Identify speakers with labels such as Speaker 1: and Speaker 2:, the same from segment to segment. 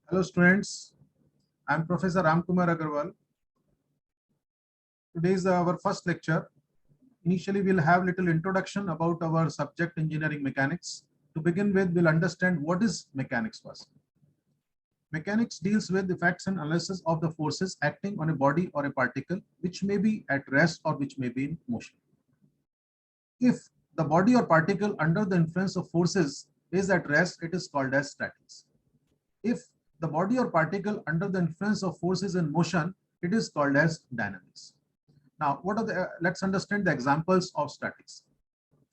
Speaker 1: Hello students, I am Professor Ramkumar Agarwal. Today is our first lecture. Initially, we'll have little introduction about our subject engineering mechanics. To begin with, we'll understand what is mechanics first. Mechanics deals with the facts and analysis of the forces acting on a body or a particle, which may be at rest or which may be in motion. If the body or particle under the influence of forces is at rest, it is called as statics. If the body or particle under the influence of forces in motion, it is called as dynamics. Now, what are the, let's understand the examples of statics.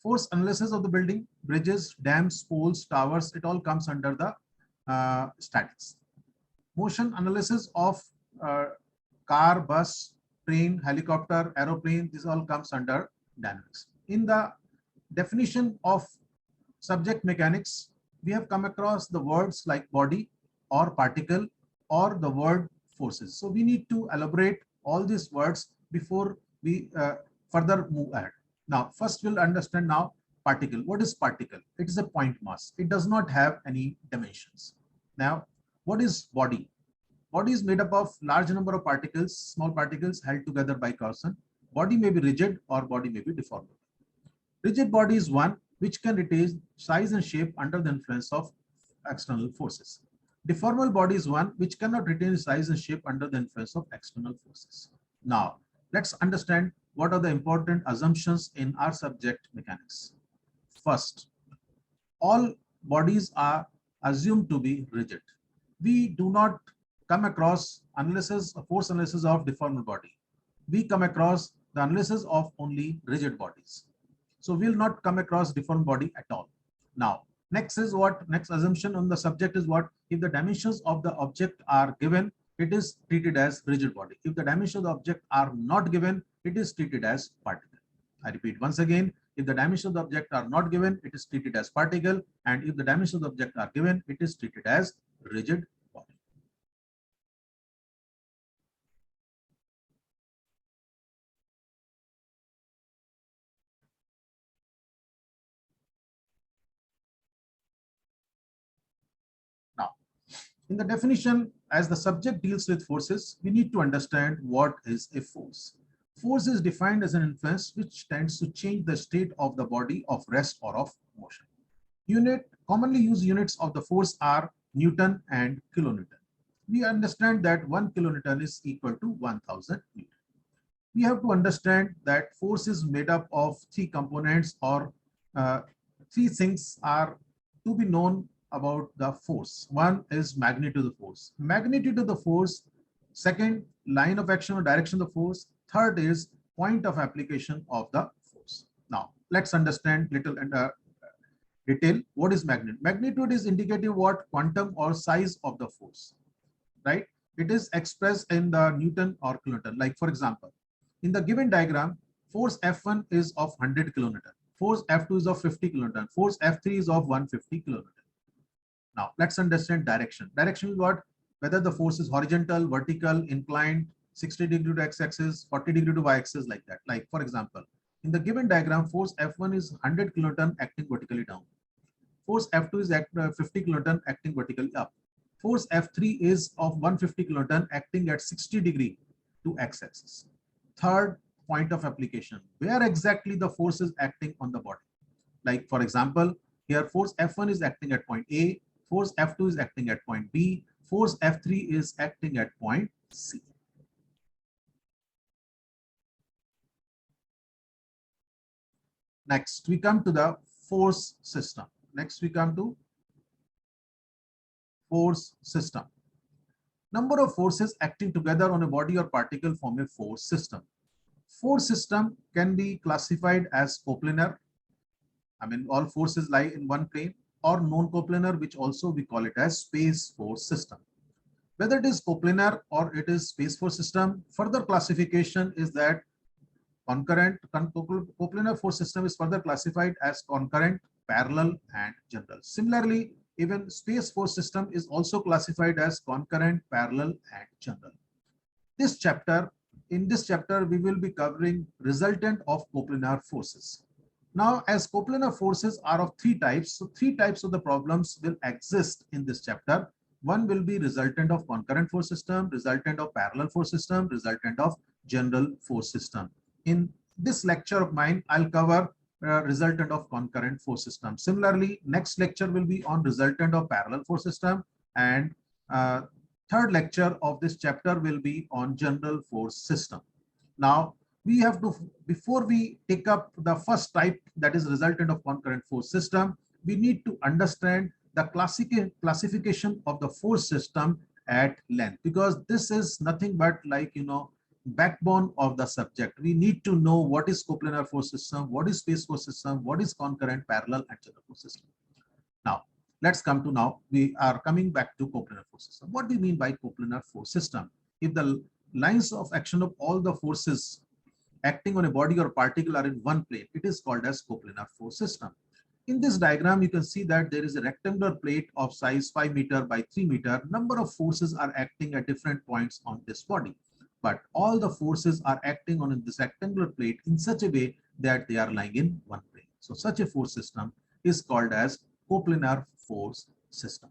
Speaker 1: Force analysis of the building, bridges, dams, poles, towers, it all comes under the statics. Motion analysis of car, bus, train, helicopter, aeroplane, this all comes under dynamics. In the definition of subject mechanics, we have come across the words like body or particle or the word forces. So we need to elaborate all these words before we further move ahead. Now, first we'll understand now particle. What is particle? It is a point mass. It does not have any dimensions. Now, what is body? Body is made up of large number of particles, small particles held together by cohesion. Body may be rigid or body may be deformable. Rigid body is one which can retain size and shape under the influence of external forces. Deformable body is one which cannot retain size and shape under the influence of external forces. Now, let's understand what are the important assumptions in our subject mechanics. First, all bodies are assumed to be rigid. We do not come across force analysis of deformable body. We come across the analysis of only rigid bodies. So we'll not come across deformed body at all. Now, next assumption on the subject is what? If the dimensions of the object are given, it is treated as rigid body. If the dimensions of the object are not given, it is treated as particle. I repeat once again, if the dimensions of the object are not given, it is treated as particle, and if the dimensions of the object are given, it is treated as rigid body. Now, in the definition, as the subject deals with forces, we need to understand what is a force. Force is defined as an influence which tends to change the state of the body of rest or of motion. Commonly used units of the force are Newton and kilonewton. We understand that 1 kilonewton is equal to 1000 Newton. We have to understand that force is made up of three components, or three things are to be known about the force. One is magnitude of the force. Magnitude of the force. Second, line of action or direction of the force. Third is point of application of the force. Now, let's understand little detail. What is magnitude? Magnitude is indicative what quantum or size of the force, right? It is expressed in the Newton or kilonewton. Like for example, in the given diagram, force F1 is of 100 kilonewton. Force F2 is of 50 kilonewton. Force F3 is of 150 kilonewton. Now, let's understand direction. Direction is what? Whether the force is horizontal, vertical, inclined, 60 degree to x-axis, 40 degree to y-axis, like that. Like, for example, in the given diagram, force F1 is 100 kilonewton acting vertically down. Force F2 is 50 kilonewton acting vertically up. Force F3 is of 150 kilonewton acting at 60 degree to x-axis. Third, point of application. Where exactly the force is acting on the body? Like, for example, here force F1 is acting at point A, force F2 is acting at point B, force F3 is acting at point C. Next, we come to the force system. Next, we come to force system. Number of forces acting together on a body or particle form a force system. Force system can be classified as coplanar. I mean, all forces lie in one plane, or non-coplanar, which also we call it as space force system. Whether it is coplanar or it is space force system, further classification is that coplanar force system is further classified as concurrent, parallel, and general. Similarly, even space force system is also classified as concurrent, parallel, and general. In this chapter, we will be covering resultant of coplanar forces. Now, as coplanar forces are of three types, so three types of the problems will exist in this chapter. One will be resultant of concurrent force system, resultant of parallel force system, resultant of general force system. In this lecture of mine, I'll cover resultant of concurrent force system. Similarly, next lecture will be on resultant of parallel force system, and third lecture of this chapter will be on general force system. Now, we have to, before we take up the first type, that is resultant of concurrent force system, we need to understand the classification of the force system at length, because this is nothing but like, backbone of the subject. We need to know what is coplanar force system, what is space force system, what is concurrent, parallel, and general force system. Now, let's come to now, we are coming back to coplanar force system. What do you mean by coplanar force system? If the lines of action of all the forces acting on a body or particle are in one plane, it is called as coplanar force system. In this diagram, you can see that there is a rectangular plate of size 5 meter by 3 meter. Number of forces are acting at different points on this body, but all the forces are acting on this rectangular plate in such a way that they are lying in one plane. So such a force system is called as coplanar force system.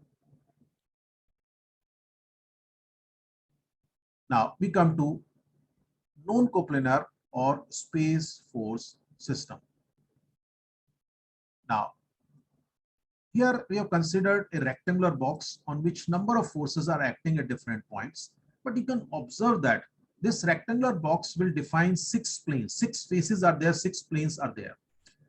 Speaker 1: Now we come to non-coplanar or space force system. Now, here we have considered a rectangular box on which number of forces are acting at different points, but you can observe that this rectangular box will define 6 planes. 6 faces are there, 6 planes are there.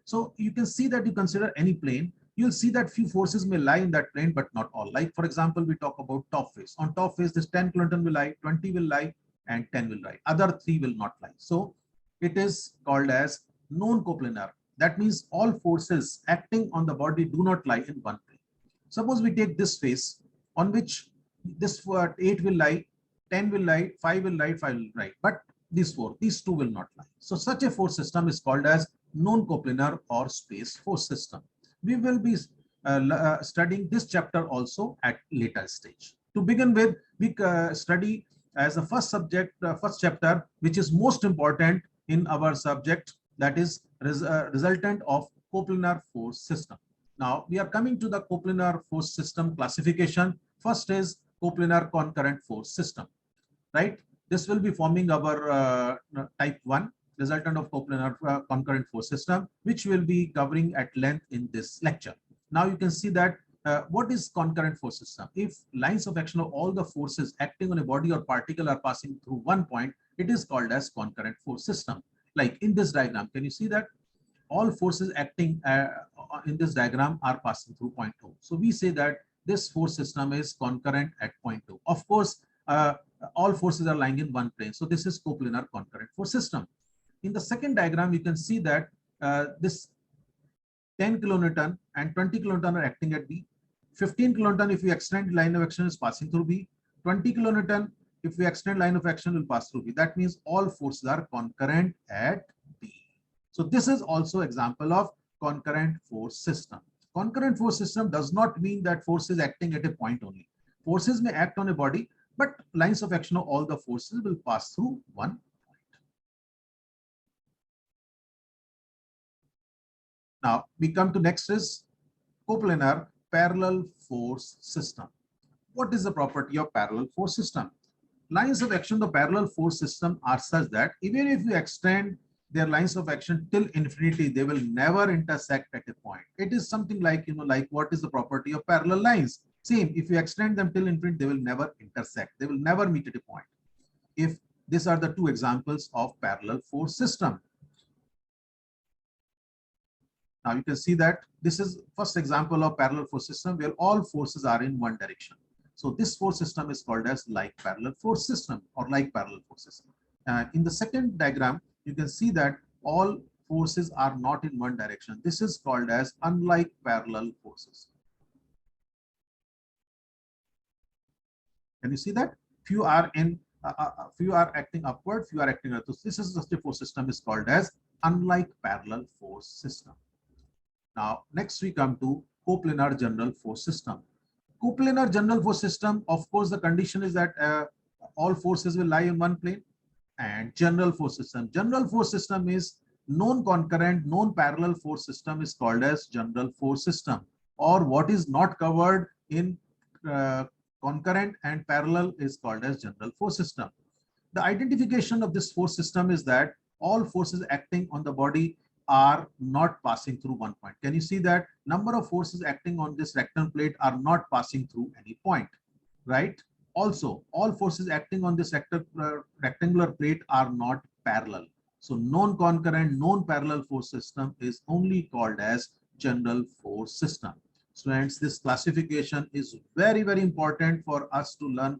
Speaker 1: So you can see that you consider any plane, you'll see that few forces may lie in that plane, but not all. Like for example, we talk about top face. On top face, this 10 kilonewton will lie, 20 will lie, and 10 will lie. Other 3 will not lie. So it is called as non-coplanar. That means all forces acting on the body do not lie in one plane. Suppose we take this face on which this 8 will lie, 10 will lie, 5 will lie, 5 will lie, but these 2 will not lie. So such a force system is called as non-coplanar or space force system. We will be studying this chapter also at later stage. To begin with, we study as a first subject, first chapter, which is most important in our subject, that is resultant of coplanar force system. Now we are coming to the coplanar force system classification. First is coplanar concurrent force system, right? This will be forming our type 1 resultant of coplanar concurrent force system, which will be covering at length in this lecture. Now you can see that what is concurrent force system? If lines of action of all the forces acting on a body or particle are passing through one point, it is called as concurrent force system. Like in this diagram, can you see that all forces acting in this diagram are passing through point 2. So we say that this force system is concurrent at point 2. Of course, all forces are lying in one plane. So this is coplanar concurrent force system. In the second diagram, you can see that this 10 kilonewton and 20 kilonewton are acting at B. 15 kilonewton, if we extend line of action, is passing through B. 20 kilonewton, if we extend line of action, will pass through B. That means all forces are concurrent at B. So this is also example of concurrent force system. Concurrent force system does not mean that forces acting at a point only. Forces may act on a body, but lines of action of all the forces will pass through one point. Now we come to next is coplanar parallel force system. What is the property of parallel force system? Lines of action of the parallel force system are such that even if you extend their lines of action till infinity, they will never intersect at a point. It is something like, like what is the property of parallel lines? Same, if you extend them till infinity, they will never intersect. They will never meet at a point. If these are the two examples of parallel force system. Now you can see that this is first example of parallel force system where all forces are in one direction. So this force system is called as like parallel force system or like parallel forces. In the second diagram, you can see that all forces are not in one direction. This is called as unlike parallel forces. Can you see that? Few are in, few are acting upward, few are acting outward. So this is the force system is called as unlike parallel force system. Now, next we come to coplanar general force system. Coplanar general force system, of course, the condition is that all forces will lie in one plane. And general force system. General force system is non-concurrent, non-parallel force system is called as general force system. Or what is not covered in concurrent and parallel is called as general force system. The identification of this force system is that all forces acting on the body are not passing through one point. Can you see that number of forces acting on this rectangular plate are not passing through any point, right? Also, all forces acting on this rectangular plate are not parallel. So non-concurrent, non-parallel force system is only called as general force system. Students, this classification is very, very important for us to learn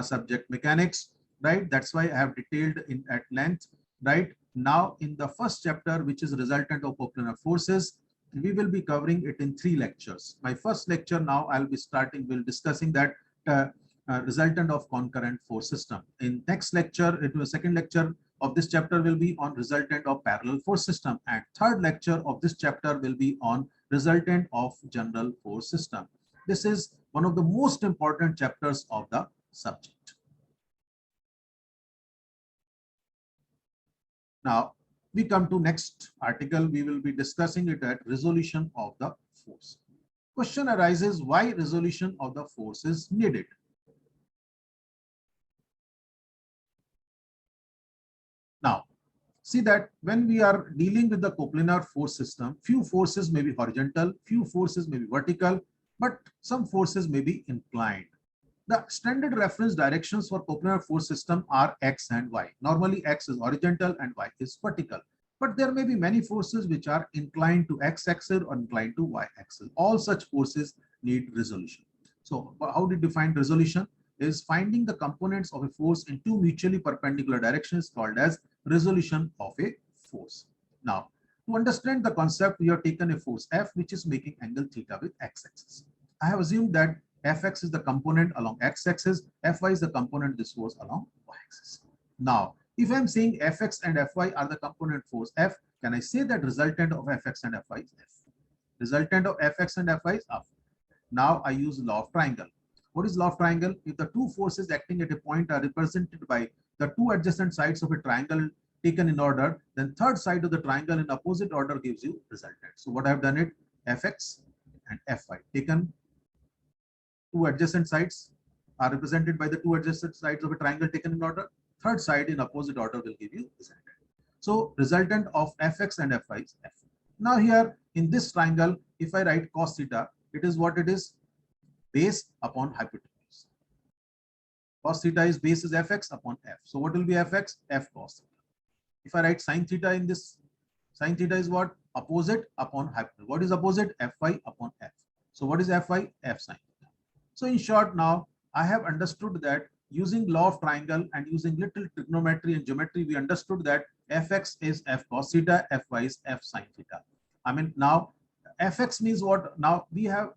Speaker 1: subject mechanics, right? That's why I have detailed in at length, right? Now, in the first chapter, which is resultant of coplanar forces, we will be covering it in 3 lectures. My first lecture now, I'll be discussing that resultant of concurrent force system. In next lecture, it was second lecture of this chapter will be on resultant of parallel force system, and third lecture of this chapter will be on resultant of general force system. This is one of the most important chapters of the subject. Now we come to next article. We will be discussing it at resolution of the force. Question arises, why resolution of the force is needed? Now, see that when we are dealing with the coplanar force system, few forces may be horizontal, few forces may be vertical, but some forces may be inclined. The standard reference directions for coplanar force system are X and Y. Normally, X is horizontal and Y is vertical. But there may be many forces which are inclined to X-axis or inclined to Y-axis. All such forces need resolution. So, how do you define resolution? Is finding the components of a force in two mutually perpendicular directions called as resolution of a force. Now, to understand the concept, we have taken a force F which is making angle theta with X-axis. I have assumed that Fx is the component along X-axis, Fy is the component this force along Y-axis. Now, if I'm saying Fx and Fy are the component force F, can I say that resultant of Fx and Fy is F? Resultant of Fx and Fy is F. Now I use law of triangle. What is law of triangle? If the two forces acting at a point are represented by the two adjacent sides of a triangle taken in order, then third side of the triangle in opposite order gives you resultant. So what I have done it, Fx and Fy taken, two adjacent sides are represented by the two adjacent sides of a triangle taken in order. Third side in opposite order will give you resultant. So resultant of Fx and Fy is F. Now here in this triangle, if I write cos theta, it is what it is, base upon hypotenuse. Cos theta is base is Fx upon F. So what will be Fx? F cos theta. If I write sin theta in this, sin theta is what? Opposite upon hypotenuse. What is opposite? Fy upon F. So what is Fy? F sin theta. So in short, now I have understood that using law of triangle and using little trigonometry and geometry, we understood that Fx is F cos theta, Fy is F sin theta. I mean, now Fx means what? Now we are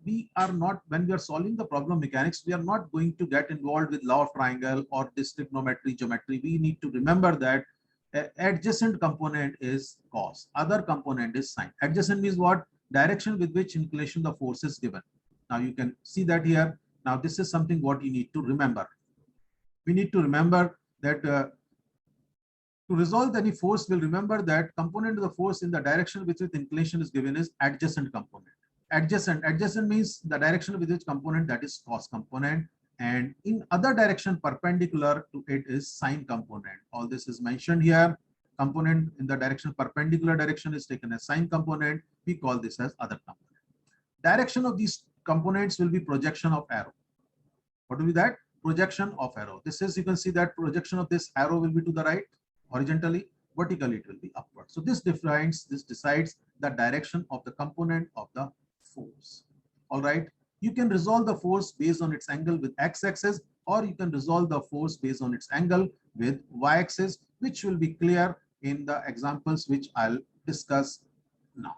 Speaker 1: not, when we are solving the problem mechanics, we are not going to get involved with law of triangle or this trigonometry, geometry. We need to remember that adjacent component is cos, other component is sin. Adjacent means what? Direction with which inclination the force is given. Now you can see that here. Now this is something what you need to remember. We need to remember that to resolve any force, we'll remember that component of the force in the direction with which inclination is given is adjacent component. Adjacent means the direction with which component, that is cos component, and in other direction perpendicular to it is sin component. All this is mentioned here. Component in the direction perpendicular direction is taken as sin component. We call this as other component. Direction of these components will be projection of arrow. What will be that? Projection of arrow. This is, you can see that projection of this arrow will be to the right, horizontally, vertically it will be upward. So this decides the direction of the component of the force. All right. You can resolve the force based on its angle with x-axis, or you can resolve the force based on its angle with y-axis, which will be clear in the examples which I'll discuss now.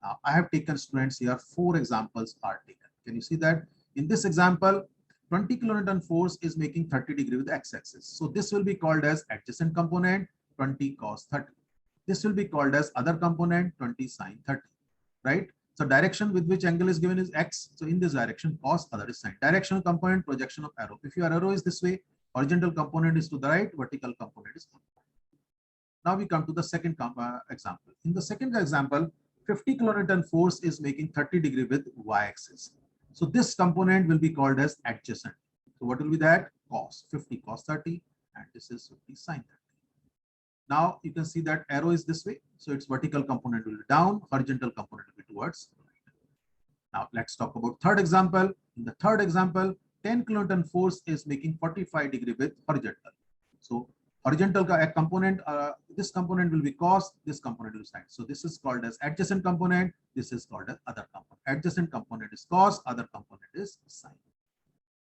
Speaker 1: Now I have taken, students, here 4 examples are taken. Can you see that? In this example, 20 kilonewton force is making 30 degree with x-axis. So this will be called as adjacent component, 20 cos 30. This will be called as other component, 20 sin 30, right? So direction with which angle is given is x. So in this direction, cos, other is sin. Directional component, projection of arrow. If your arrow is this way, horizontal component is to the right, vertical component is upward. Now we come to the second example. In the second example, 50 kilonewton force is making 30 degree with y-axis. So this component will be called as adjacent. So what will be that? Cos 50 cos 30, and this is 50 sin 30. Now you can see that arrow is this way. So its vertical component will be down, horizontal component will be towards right. Now let's talk about third example. In the third example, 10 kilonewton force is making 45-degree with horizontal. So horizontal component, this component will be cos, this component will be sin. So this is called as adjacent component. This is called as other component. Adjacent component is cos, other component is sin.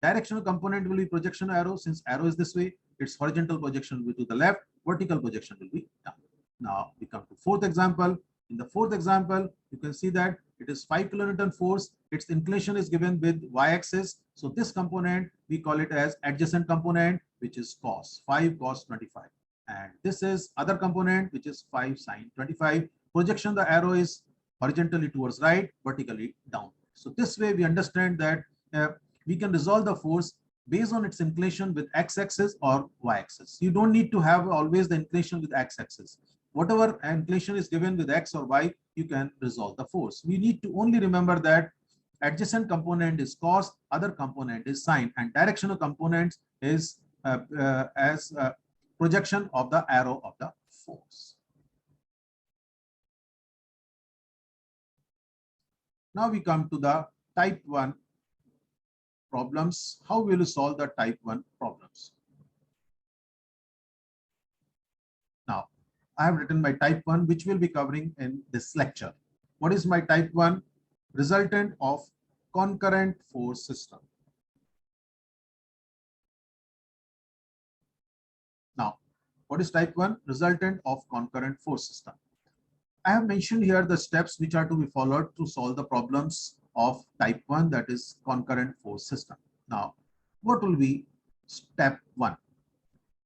Speaker 1: Directional component will be projection arrow. Since arrow is this way, its horizontal projection will be to the left, vertical projection will be down. Now we come to fourth example. In the fourth example, you can see that it is 5 kilonewton force. Its inclination is given with y-axis. So this component, we call it as adjacent component, which is cos 5 cos 25. And this is other component, which is 5 sin 25. Projection, the arrow is horizontally towards right, vertically down. So this way we understand that we can resolve the force based on its inclination with x-axis or y-axis. You don't need to have always the inclination with x-axis. Whatever inclination is given with x or y, you can resolve the force. We need to only remember that adjacent component is cos, other component is sin, and directional component is as projection of the arrow of the force. Now we come to the type 1 problems. How will you solve the type 1 problems? Now, I have written my type 1, which we'll be covering in this lecture. What is my type 1? Resultant of concurrent force system. Now, what is type 1? Resultant of concurrent force system. I have mentioned here the steps which are to be followed to solve the problems of type 1, that is concurrent force system. Now, what will be step 1?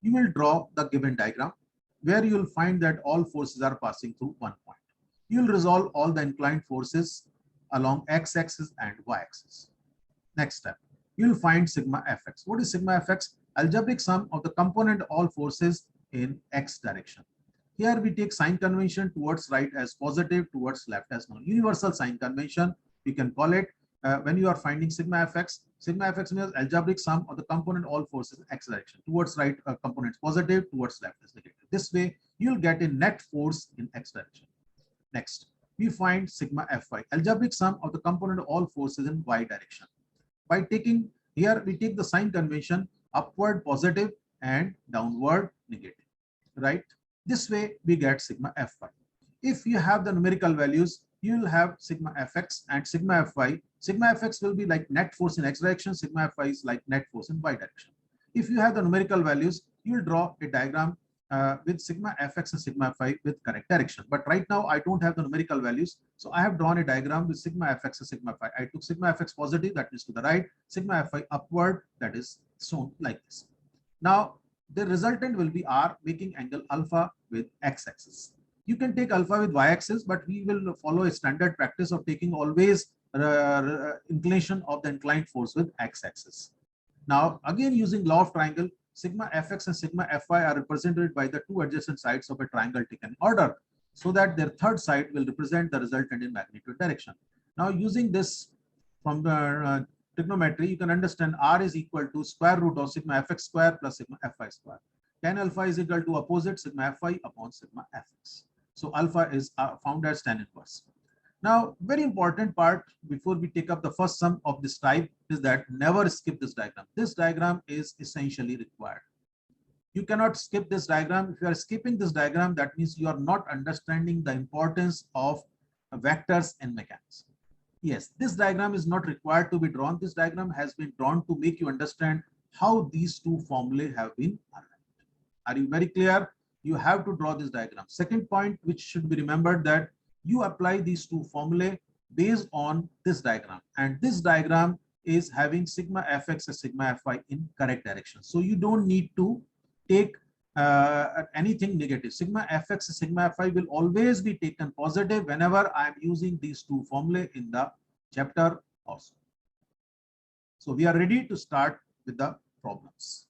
Speaker 1: You will draw the given diagram where you will find that all forces are passing through one point. You will resolve all the inclined forces along x-axis and y-axis. Next step, you will find sigma fx. What is sigma fx? Algebraic sum of the component all forces in x direction. Here we take sign convention, towards right as positive, towards left as non. Universal sign convention, we can call it when you are finding sigma fx. Sigma fx means algebraic sum of the component all forces in x direction. Towards right component is positive, towards left is negative. This way you will get a net force in x direction. Next, we find sigma fy, algebraic sum of the component of all forces in y direction. By taking here, we take the sign convention, upward positive and downward negative, right? This way we get sigma fy. If you have the numerical values, you will have sigma fx and sigma fy. Sigma fx will be like net force in x direction, sigma fy is like net force in y direction. If you have the numerical values, you will draw a diagram with sigma fx and sigma fy with correct direction. But right now I don't have the numerical values, so I have drawn a diagram with sigma fx and sigma fy. I took sigma fx positive, that is to the right, sigma fy upward, that is shown like this. Now the resultant will be r, making angle alpha with x-axis. You can take alpha with y-axis, but we will follow a standard practice of taking always inclination of the inclined force with x-axis. Now again, using law of triangle, sigma fx and sigma fy are represented by the two adjacent sides of a triangle taken in order, so that their third side will represent the resultant in magnitude direction. Now using this from the trigonometry, you can understand r is equal to square root of sigma fx square plus sigma fy square. Tan alpha is equal to opposite sigma fy upon sigma fx. So alpha is found as tan inverse. Now, very important part before we take up the first sum of this type is that never skip this diagram. This diagram is essentially required. You cannot skip this diagram. If you are skipping this diagram, that means you are not understanding the importance of vectors in mechanics. Yes, this diagram is not required to be drawn. This diagram has been drawn to make you understand how these two formulae have been arrived. Are you very clear? You have to draw this diagram. Second point, which should be remembered, that you apply these two formulae based on this diagram. And this diagram is having sigma fx and sigma fy in correct direction. So you don't need to take anything negative. Sigma fx and sigma fy will always be taken positive whenever I am using these two formulae in the chapter also. So we are ready to start with the problems.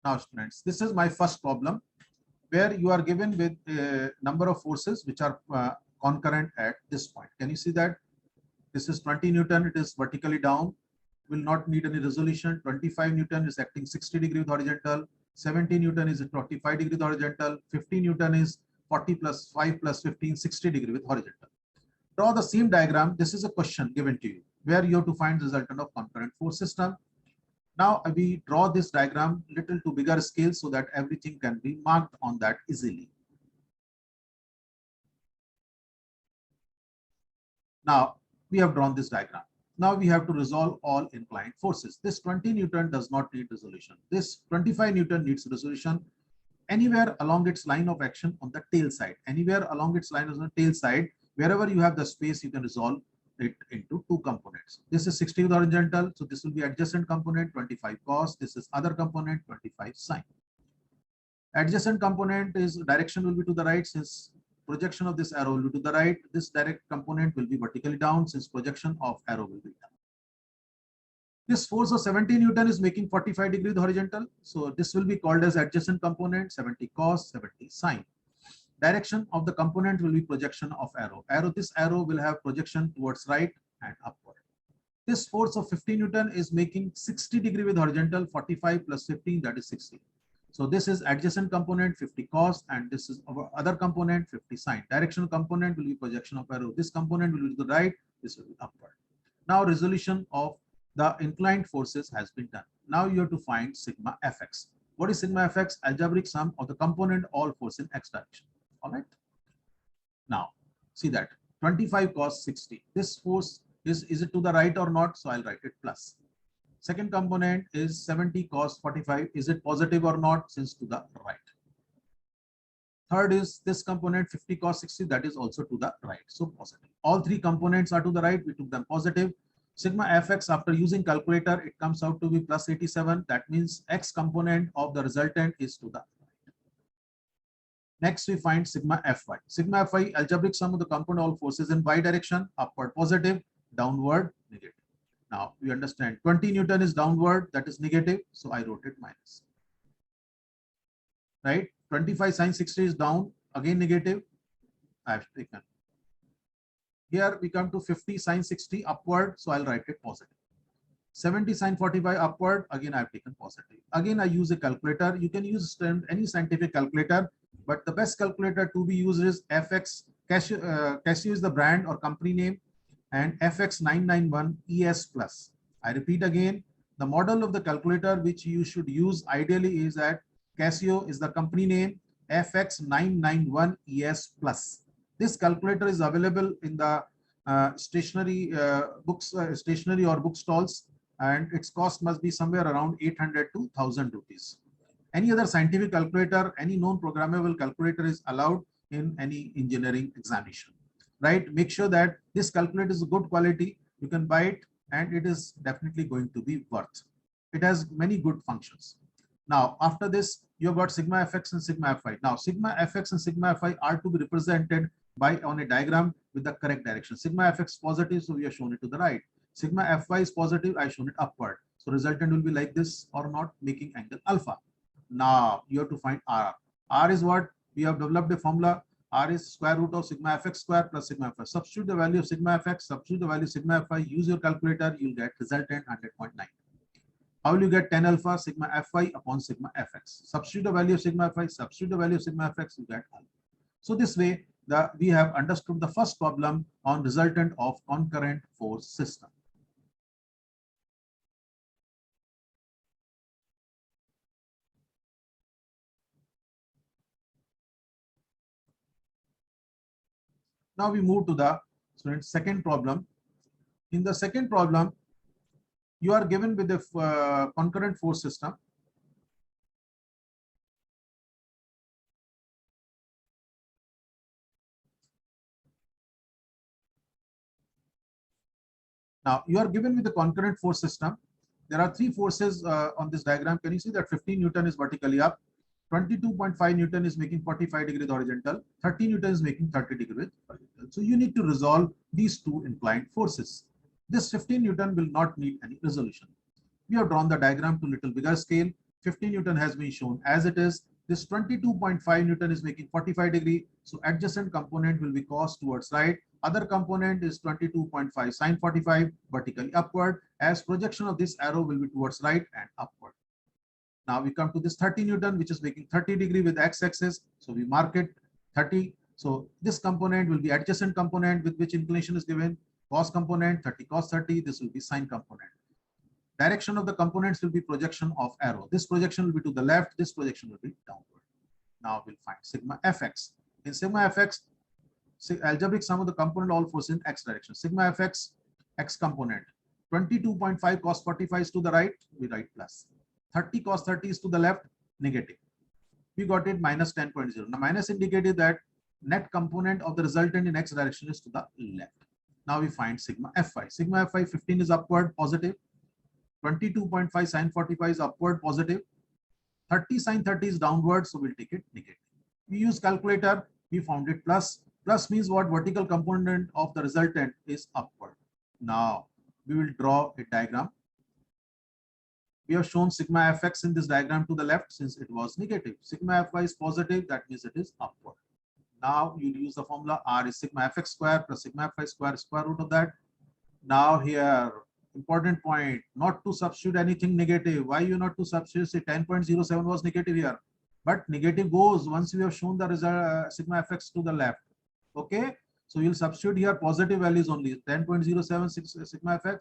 Speaker 1: Now students, this is my first problem. where you are given with a number of forces which are concurrent at this point. Can you see that? This is 20 Newton, it is vertically down, will not need any resolution. 25 Newton is acting 60 degree with horizontal, 70 Newton is 45 degree with horizontal, 50 Newton is 40 plus 5 plus 15, 60 degree with horizontal. Draw the same diagram. This is a question given to you where you have to find resultant of concurrent force system. Now we draw this diagram little to bigger scale so that everything can be marked on that easily. Now we have drawn this diagram. Now we have to resolve all inclined forces. This 20 Newton does not need resolution. This 25 Newton needs resolution anywhere along its line of action on the tail side. Anywhere along its line on the tail side, wherever you have the space, you can resolve it into two components. This is 60 with horizontal, so this will be adjacent component 25 cos. This is other component 25 sine. Adjacent component is direction will be to the right, since projection of this arrow will be to the right. This direct component will be vertically down, since projection of arrow will be down. This force of 70 Newton is making 45 degrees horizontal. So this will be called as adjacent component, 70 cos, 70 sine. Direction of the component will be projection of arrow. This arrow will have projection towards right and upward. This force of 50 Newton is making 60 degree with horizontal, 45 plus 15, that is 60. So this is adjacent component 50 cos, and this is our other component 50 sine. Directional component will be projection of arrow. This component will be to the right, this will be upward. Now resolution of the inclined forces has been done. Now you have to find sigma fx. What is sigma fx? Algebraic sum of the component all force in x direction. All right. Now see that 25 cos 60. This force is it to the right or not? So I'll write it plus. Second component is 70 cos 45. Is it positive or not? Since to the right. Third is this component 50 cos 60. That is also to the right. So positive. All three components are to the right. We took them positive. Sigma fx, after using calculator, it comes out to be plus 87. That means x component of the resultant is to the right. Next, we find sigma fy. Sigma fy, algebraic sum of the component all forces in y direction, upward positive, downward negative. Now we understand 20 Newton is downward, that is negative, so I wrote it minus. Right? 25 sine 60 is down, again negative, I have taken. Here we come to 50 sine 60 upward, so I'll write it positive. 70 sine 45 upward, again I have taken positive. Again I use a calculator. You can use any scientific calculator, but the best calculator to be used is FX. Casio is the brand or company name, and FX991 ES plus. I repeat again, the model of the calculator which you should use ideally is that Casio is the company name, FX991 ES plus. This calculator is available in the stationery stationery or book stalls, and its cost must be somewhere around 800 to 1000 rupees. Any other scientific calculator, any known programmable calculator is allowed in any engineering examination, right? Make sure that this calculator is good quality. You can buy it and it is definitely going to be worth. It has many good functions. Now, after this, you have got sigma fx and sigma fy. Now, sigma fx and sigma fy are to be represented by on a diagram with the correct direction. Sigma fx positive, so we have shown it to the right. Sigma fy is positive, I have shown it upward. So resultant will be like this or not, making angle alpha. Now you have to find R. R is what? We have developed a formula. R is square root of sigma fx square plus sigma fy. Substitute the value of sigma fx, substitute the value of sigma fy, use your calculator, you'll get resultant 100.9. How will you get 10 alpha? Sigma fy upon sigma fx. Substitute the value of sigma fy, substitute the value of sigma fx, you get alpha. So this way, we have understood the first problem on resultant of concurrent force system. Now we move to the second problem. In the second problem, you are given with a concurrent force system. Now you are given with the concurrent force system. There are three forces on this diagram. Can you see that 15 Newton is vertically up, 22.5 Newton is making 45 degrees horizontal, 30 Newton is making 30 degrees horizontal. So you need to resolve these two inclined forces. This 15 Newton will not need any resolution. We have drawn the diagram to little bigger scale. 15 Newton has been shown as it is. This 22.5 Newton is making 45 degree. So adjacent component will be cos towards right. Other component is 22.5 sine 45 vertically upward, as projection of this arrow will be towards right and upward. Now we come to this 30 Newton, which is making 30 degree with x-axis. So we mark it 30. So this component will be adjacent component with which inclination is given. Cos component 30 cos 30. This will be sine component. Direction of the components will be projection of arrow. This projection will be to the left. This projection will be downward. Now we'll find sigma fx. In sigma fx, algebraic sum of the component all forces in x direction. Sigma fx, x component. 22.5 cos 45 is to the right. We write plus. 30 cos 30 is to the left, negative. We got it minus 10.0. Now minus indicated that net component of the resultant in x direction is to the left. Now we find sigma fi. Sigma fi 15 is upward, positive. 22.5 sine 45 is upward, positive. 30 sine 30 is downward, so we'll take it negative. We use calculator, we found it plus. Plus means what? Vertical component of the resultant is upward. Now we will draw a diagram. We have shown sigma fx in this diagram to the left since it was negative. Sigma fy is positive, that means it is upward. Now you use the formula R is sigma fx square plus sigma fy square root of that. Now here, important point, not to substitute anything negative. Why you not to substitute? Say 10.07 was negative here, but negative goes once we have shown the result sigma fx to the left. Okay, so you'll substitute here positive values only. 10.07 sigma fx,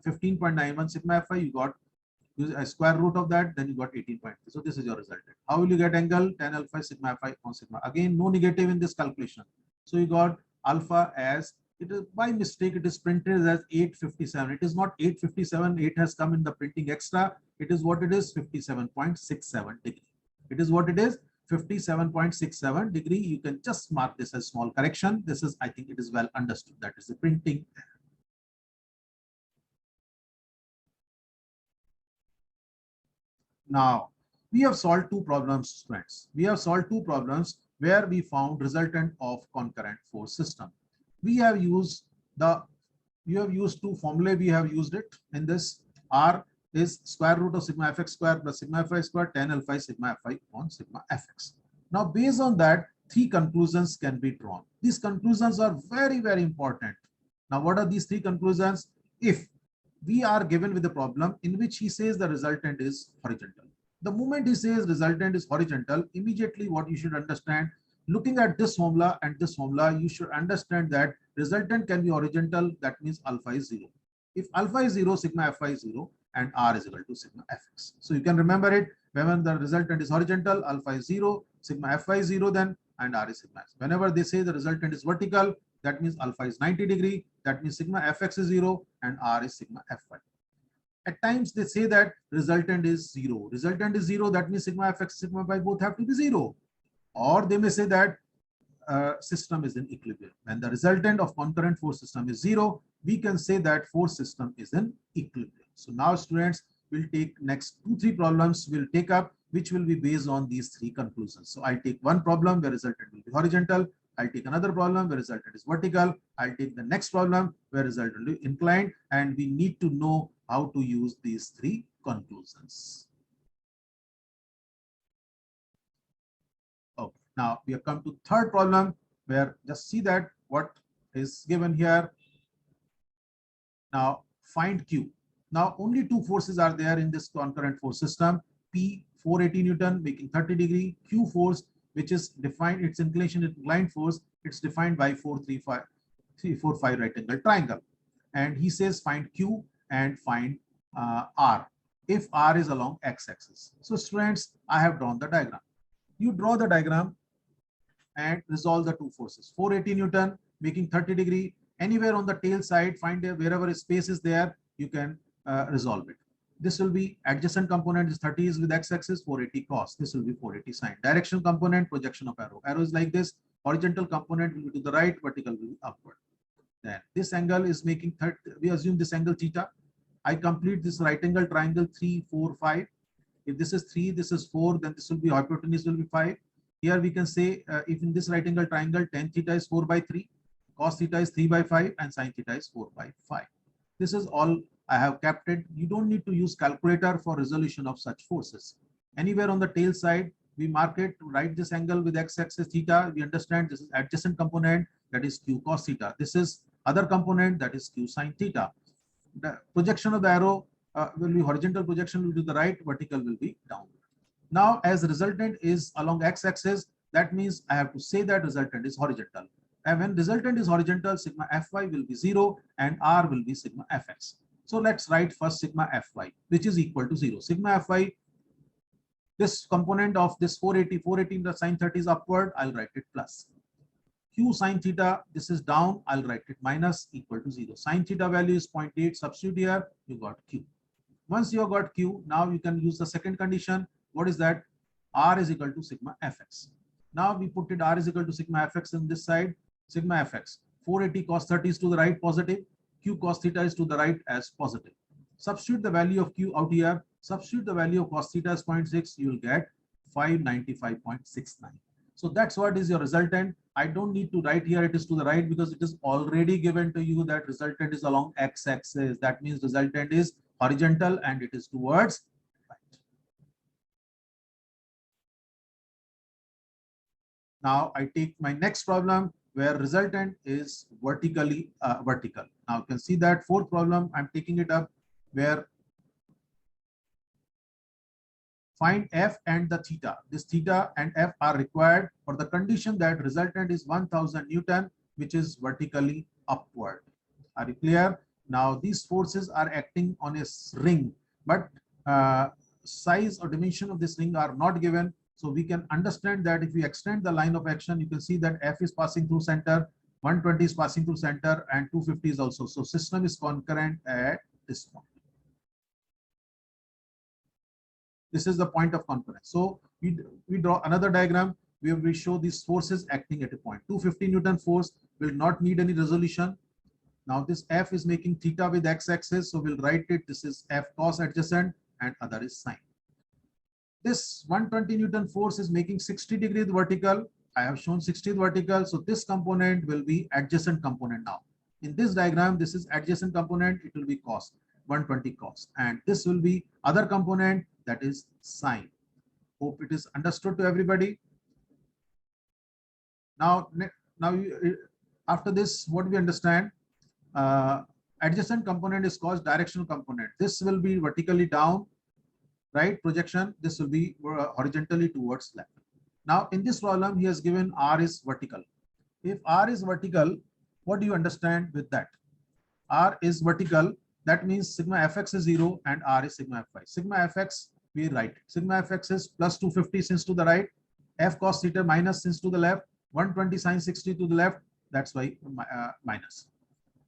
Speaker 1: 15.91 sigma fy, you got use a square root of that, then you got 18.3. So this is your resultant. How will you get angle? Tan alpha sigma phi on sigma. Again, no negative in this calculation. So you got alpha as, it is by mistake, it is printed as 857. It is not 857. 8 has come in the printing extra. It is what it is, 57.67 degree. It is what it is, 57.67 degree. You can just mark this as small correction. This is, I think it is well understood. That is the printing. Now, we have solved two problems, students. We have solved two problems where we found resultant of concurrent force system. We have used you have used two formulae. We have used it in this. R is square root of sigma fx square plus sigma fi square tan alpha sigma fi on sigma fx. Now, based on that, three conclusions can be drawn. These conclusions are very, very important. Now, what are these three conclusions? If we are given with a problem in which he says the resultant is horizontal. The moment he says resultant is horizontal, immediately what you should understand, looking at this formula and this formula, you should understand that resultant can be horizontal. That means alpha is 0. If alpha is 0, sigma fi is 0 and R is equal to sigma fx. So you can remember it, when the resultant is horizontal, alpha is 0, sigma fi is 0 then, and R is sigma f. Whenever they say the resultant is vertical, that means alpha is 90 degree. That means sigma fx is 0 and R is sigma fy. At times they say that resultant is 0. Resultant is 0. That means sigma fx, sigma phi both have to be 0. Or they may say that system is in equilibrium. When the resultant of concurrent force system is 0, we can say that force system is in equilibrium. So now, students, will take next 2-3 problems we'll take up, which will be based on these three conclusions. So I'll take one problem where resultant will be horizontal. I'll take another problem where resultant is vertical. I'll take the next problem where resultant will be inclined, and we need to know how to use these three conclusions. Okay, now we have come to third problem where just see that what is given here. Now find Q. Now only two forces are there in this concurrent force system. P 480 Newton making 30 degree. Q force, which is defined, its inclination inclined force, it's defined by 345 right angle triangle. And he says find Q and find R if R is along x-axis. So students, I have drawn the diagram. You draw the diagram and resolve the two forces. 480 Newton making 30 degree. Anywhere on the tail side, find wherever a space is there, you can resolve it. This will be adjacent component is 30 is with x-axis, 480 cos. This will be 480 sine. Direction component, projection of arrow. Arrow is like this. Horizontal component will be to the right, vertical will be upward. Then this angle is making 30. We assume this angle theta. I complete this right angle triangle 3, 4, 5. If this is 3, this is 4, then this will be hypotenuse will be 5. Here we can say if in this right angle triangle tan theta is 4 by 3, cos theta is 3 by 5, and sin theta is 4 by 5. This is all I have kept it. You don't need to use calculator for resolution of such forces. Anywhere on the tail side, we mark it, write this angle with x-axis theta. We understand this is adjacent component, that is q cos theta. This is other component, that is q sin theta. The projection of the arrow will be horizontal projection will be to the right, vertical will be down. Now, as resultant is along x-axis, that means I have to say that resultant is horizontal. And when resultant is horizontal, sigma fy will be 0 and r will be sigma fx. So let's write first sigma fy, which is equal to 0. Sigma fy, this component of this 480 in the sin 30 is upward, I'll write it plus. Q sin theta, this is down, I'll write it minus, equal to 0. Sin theta value is 0.8, substitute here, you got Q. Once you have got Q, now you can use the second condition. What is that? R is equal to sigma fx. Now we put it R is equal to sigma fx in this side, sigma fx. 480 cos 30 is to the right, positive. Q cos theta is to the right as positive. Substitute the value of Q out here. Substitute the value of cos theta as 0.6, you will get 595.69. So that's what is your resultant. I don't need to write here it is to the right because it is already given to you that resultant is along x-axis. That means resultant is horizontal and it is towards right. Now I take my next problem where resultant is vertically vertical. Now you can see that fourth problem, I'm taking it up where find f and the theta. This theta and f are required for the condition that resultant is 1000 Newton, which is vertically upward. Are you clear? Now these forces are acting on a ring, but size or dimension of this ring are not given. So we can understand that if we extend the line of action, you can see that f is passing through center, 120 is passing through center, and 250 is also. So system is concurrent at this point. This is the point of concurrence. So we draw another diagram where we show these forces acting at a point. 250 Newton force will not need any resolution. Now this F is making theta with x-axis, so we'll write it. This is F cos adjacent and other is sine. This 120 Newton force is making 60 degrees vertical. I have shown 60 vertical, so this component will be adjacent component now. In this diagram, this is adjacent component, it will be cos, 120 cos. And this will be other component, that is sine. Hope it is understood to everybody. Now after this, what we understand, adjacent component is cos directional component. This will be vertically down, right? Projection, this will be horizontally towards left. Now in this problem, he has given R is vertical. If R is vertical, what do you understand with that? R is vertical, that means sigma fx is 0 and R is sigma fy. Sigma fx, we write sigma fx is plus 250 since to the right, f cos theta minus since to the left, 120 sin 60 to the left, that's why minus,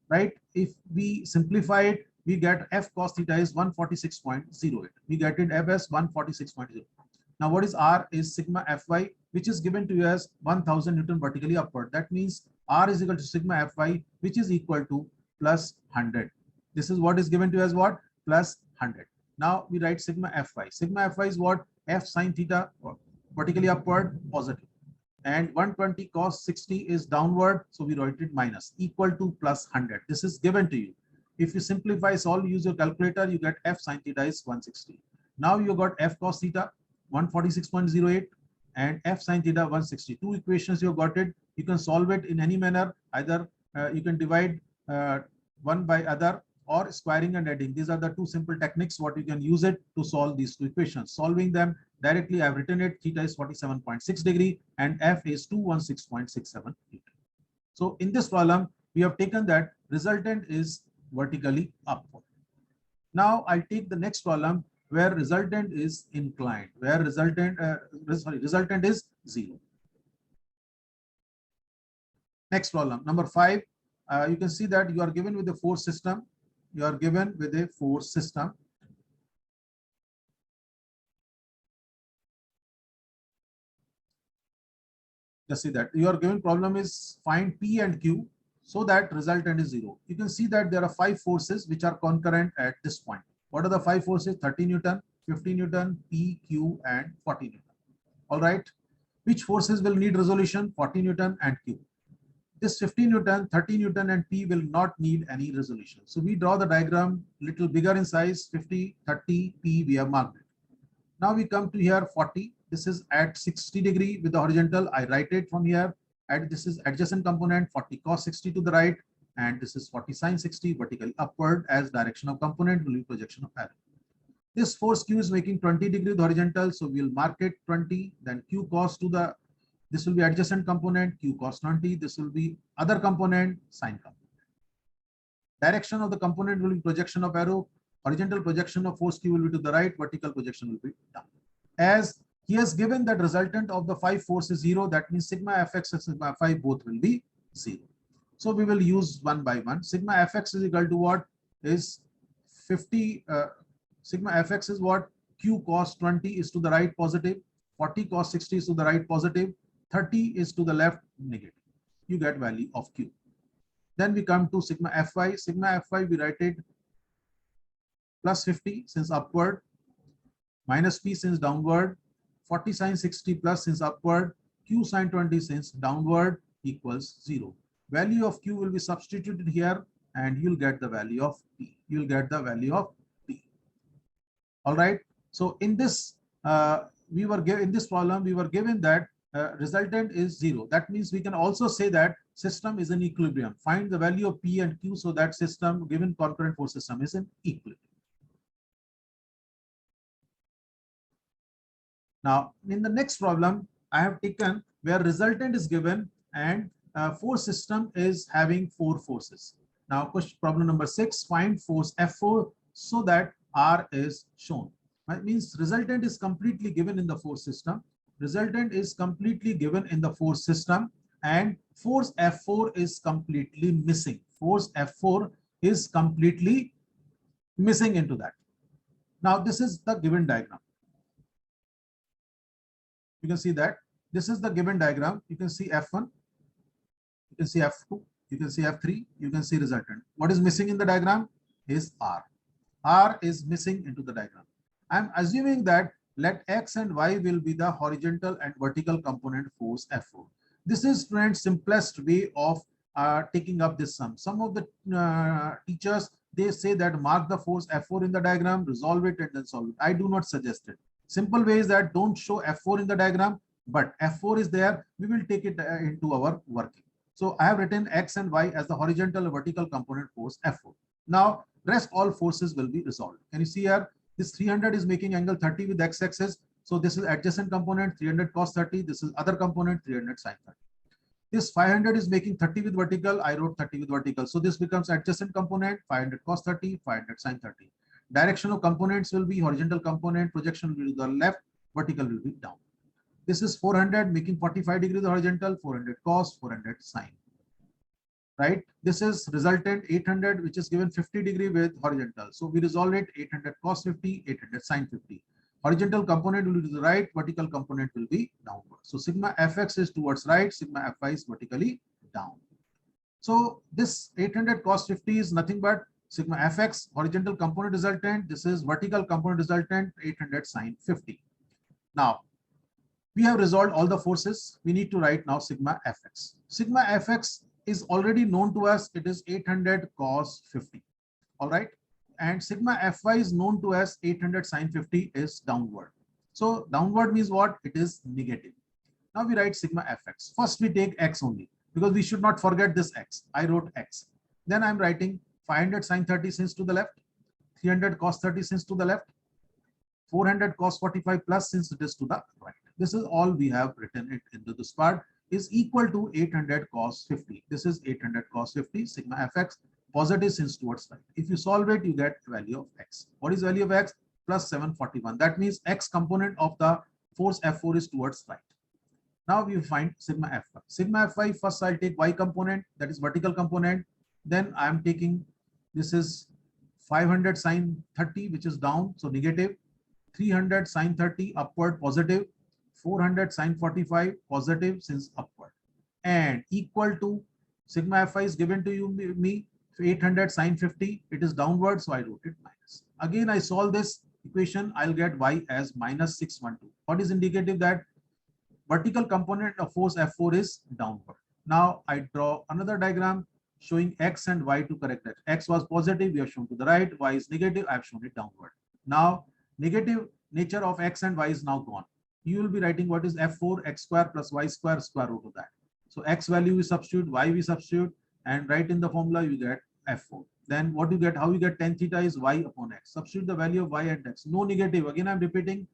Speaker 1: right? If we simplify it, we get f cos theta is 146.08. We get it f as 146.0. Now what is R is sigma fy, which is given to you as 1000 Newton vertically upward. That means R is equal to sigma fy, which is equal to plus 100. This is what is given to you as what? Plus 100. Now we write sigma fy. Sigma fy is what? F sin theta vertically upward, positive. And 120 cos 60 is downward, so we write it minus, equal to plus 100. This is given to you. If you simplify, solve, use your calculator, you get f sin theta is 160. Now you got f cos theta 146.08 and f sin theta 160. Two equations you got it. You can solve it in any manner. Either you can divide one by other or squaring and adding. These are the two simple techniques what you can use it to solve these two equations. Solving them directly, I've written it. Theta is 47.6 degree and f is 216.67. So in this problem, we have taken that resultant is vertically upward. Now I'll take the next problem where resultant is inclined, where resultant is 0. Next problem, number 5. You can see that you are given with a force system. You are given with a force system. Just see that your given problem is find P and Q so that resultant is 0. You can see that there are 5 forces which are concurrent at this point. What are the 5 forces? 30 Newton, 50 Newton, P, Q, and 40 Newton. All right. Which forces will need resolution? 40 Newton and Q. This 50 Newton, 30 Newton, and P will not need any resolution. So we draw the diagram little bigger in size, 50, 30, P, we have marked it. Now we come to here 40. this is at 60 degree with the horizontal. I write it from here. And this is adjacent component 40 cos 60 to the right, and this is 40 sin 60 vertically upward, as direction of component will be projection of arrow. This force Q is making 20 degree with horizontal, so we'll mark it 20. Then Q cos to the, this will be adjacent component, Q cos 20. This will be other component, sin component. Direction of the component will be projection of arrow. Horizontal projection of force Q will be to the right, vertical projection will be down. As he has given that resultant of the 5 force is 0, that means sigma fx and sigma phi both will be 0. So we will use one by one. Sigma fx is equal to what? Is 50, sigma fx is what? Q cos 20 is to the right positive, 40 cos 60 is to the right positive, 30 is to the left negative. You get value of Q. Then we come to sigma fy. Sigma fy we write it plus 50 since upward, minus p since downward, 40 sin 60 plus since upward, Q sin 20 since downward equals 0. Value of Q will be substituted here and you'll get the value of P. You'll get the value of P. All right. So in this, we were given in this problem, we were given that resultant is 0. That means we can also say that system is in equilibrium. Find the value of P and Q so that system, given concurrent force system, is in equilibrium. Now, in the next problem, I have taken where resultant is given and force system is having 4 forces. Now, question problem number 6, find force F4 so that R is shown. That means resultant is completely given in the force system. Resultant is completely given in the force system and force F4 is completely missing. Force F4 is completely missing into that. Now, this is the given diagram. You can see that this is the given diagram. You can see F1, you can see F2, you can see F3, you can see resultant. What is missing in the diagram is R. R is missing into the diagram. I am assuming that let X and Y will be the horizontal and vertical component force F4. This is, friends, simplest way of taking up this sum. Some of the teachers, they say that mark the force F4 in the diagram, resolve it and then solve it. I do not suggest it. Simple way is that don't show F4 in the diagram, but F4 is there. We will take it into our working. So I have written X and Y as the horizontal and vertical component force F4. Now, rest all forces will be resolved. Can you see here? This 300 is making angle 30 with x-axis. So this is adjacent component 300 cos 30. This is other component 300 sin 30. This 500 is making 30 with vertical. I wrote 30 with vertical. So this becomes adjacent component 500 cos 30, 500 sin 30. Direction of components will be horizontal component, projection will be to the left, vertical will be down. This is 400 making 45 degrees horizontal, 400 cos, 400 sin. Right? This is resultant 800, which is given 50 degree with horizontal. So we resolve it 800 cos 50, 800 sin 50. Horizontal component will be to the right, vertical component will be downward. So sigma fx is towards right, sigma fy is vertically down. So this 800 cos 50 is nothing but sigma fx, horizontal component resultant. This is vertical component resultant, 800 sin 50. Now, we have resolved all the forces. We need to write now sigma fx. Sigma fx is already known to us. It is 800 cos 50. All right. And sigma fy is known to us 800 sin 50 is downward. So downward means what? It is negative. Now we write sigma fx. First we take x only because we should not forget this x. I wrote x. Then I'm writing 500 sin 30 since to the left, 300 cos 30 since to the left, 400 cos 45 plus since it is to the right. This is all we have written it into this part is equal to 800 cos 50. This is 800 cos 50 sigma fx positive since towards right. If you solve it, you get value of x. What is value of x? Plus 741. That means x component of the force F4 is towards right. Now we find sigma fy. Sigma fy, first I'll take y component, that is vertical component. Then I am taking, this is 500 sin 30, which is down, so negative. 300 sin 30 upward positive. 400 sin 45 positive since upward. And equal to sigma fy is given to you me 800 sin 50. It is downward, so I wrote it minus. Again, I solve this equation. I'll get y as minus 612. What is indicative that vertical component of force F4 is downward. Now I draw another diagram showing x and y to correct that. X was positive, we have shown to the right. Y is negative, I have shown it downward. Now negative nature of x and y is now gone. you will be writing what is F4 x square plus y square square root of that. So x value we substitute, y we substitute, and write in the formula you get F4. Then what you get, how you get tan theta is y upon x. Substitute the value of y and x. No negative. Again, I'm repeating,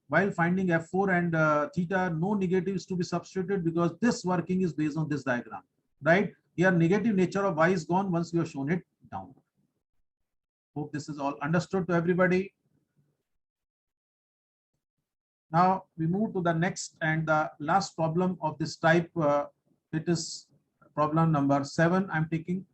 Speaker 1: while finding F4 and theta, no negatives to be substituted because this working is based on this diagram, right? Here, negative nature of y is gone once we have shown it down. Hope this is all understood to everybody. Now we move to the next and the last problem of this type. It is problem number 7 I'm taking.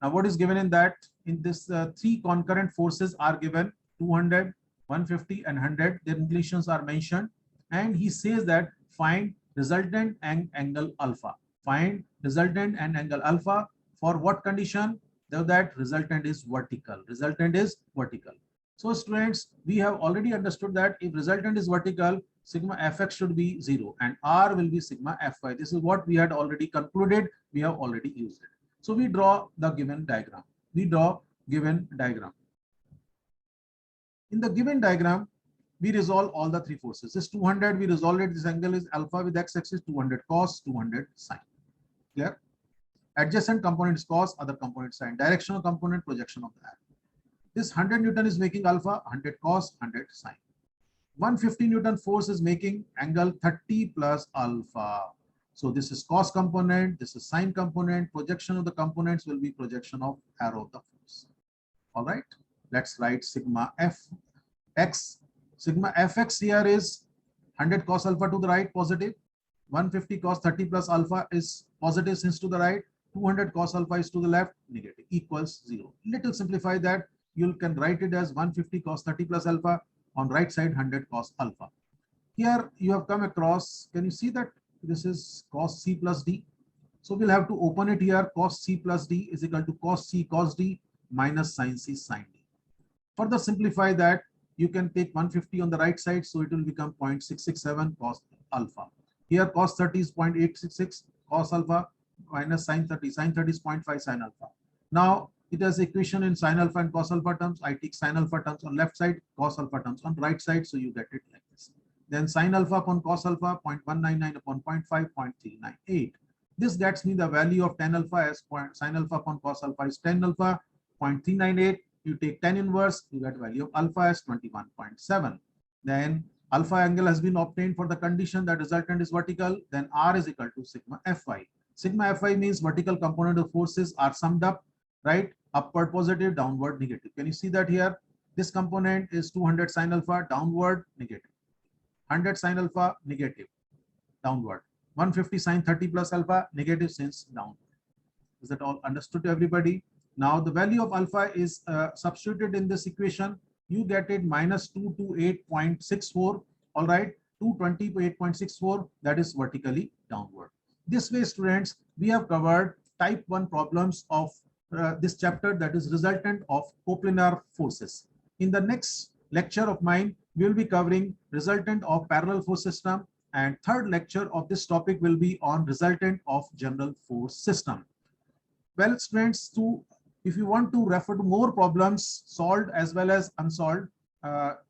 Speaker 1: Now what is given in that? In this, 3 concurrent forces are given, 200, 150 and 100. Their inclinations are mentioned. And he says that find resultant and angle alpha. Find resultant and angle alpha for what condition? That resultant is vertical. Resultant is vertical. So students, we have already understood that if resultant is vertical, sigma fx should be 0 and r will be sigma fy. This is what we had already concluded. We have already used it. So we draw the given diagram. We draw given diagram. In the given diagram, we resolve all the 3 forces. This 200, we resolved it. This angle is alpha with x-axis, 200 cos, 200 sine. Clear? Adjacent component is cos, other component sine. Directional component, projection of the arrow. This 100 Newton is making alpha, 100 cos, 100 sine. 150 Newton force is making angle 30 plus alpha. So this is cos component, this is sine component. Projection of the components will be projection of arrow of the force. All right, let's write sigma fx. Sigma fx here is 100 cos alpha to the right, positive. 150 cos 30 plus alpha is positive since to the right. 200 cos alpha is to the left, negative, equals 0. Little simplify that. You can write it as 150 cos 30 plus alpha, on right side 100 cos alpha. Here you have come across, can you see that this is cos c plus d? So we'll have to open it here. Cos c plus d is equal to cos c cos d minus sin c sin d. Further simplify that, you can take 150 on the right side, so it will become 0.667 cos alpha. Here cos 30 is 0.866 cos alpha minus sin 30. Sin 30 is 0.5 sin alpha. Now it has equation in sin alpha and cos alpha terms. I take sin alpha terms on left side, cos alpha terms on right side, so you get it like this. Then sin alpha upon cos alpha, 0.199 upon 0.5, 0.398. This gets me the value of tan alpha as sin alpha upon cos alpha is 10 alpha, 0.398. You take tan inverse, you get value of alpha as 21.7. Then alpha angle has been obtained for the condition that resultant is vertical. Then R is equal to sigma Fy. Sigma Fy means vertical component of forces are summed up, right? Upward positive, downward negative. Can you see that here? This component is 200 sin alpha, downward negative. 100 sin alpha, negative, downward. 150 sin 30 plus alpha, negative since downward. Is that all understood to everybody? Now the value of alpha is substituted in this equation. You get it minus 228.64. All right, 228.64. That is vertically downward. This way, students, we have covered type 1 problems of this chapter, that is resultant of coplanar forces. In the next lecture of mine, we will be covering resultant of parallel force system, and third lecture of this topic will be on resultant of general force system. Well, students, if you want to refer to more problems solved as well as unsolved,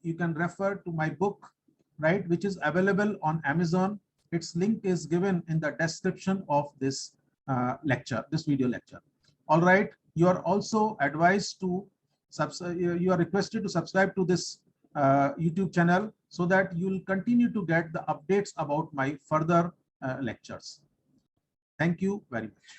Speaker 1: you can refer to my book, right, which is available on Amazon. Its link is given in the description of this lecture, this video lecture. All right, you are also advised to you are requested to subscribe to this YouTube channel so that you will continue to get the updates about my further lectures. Thank you very much.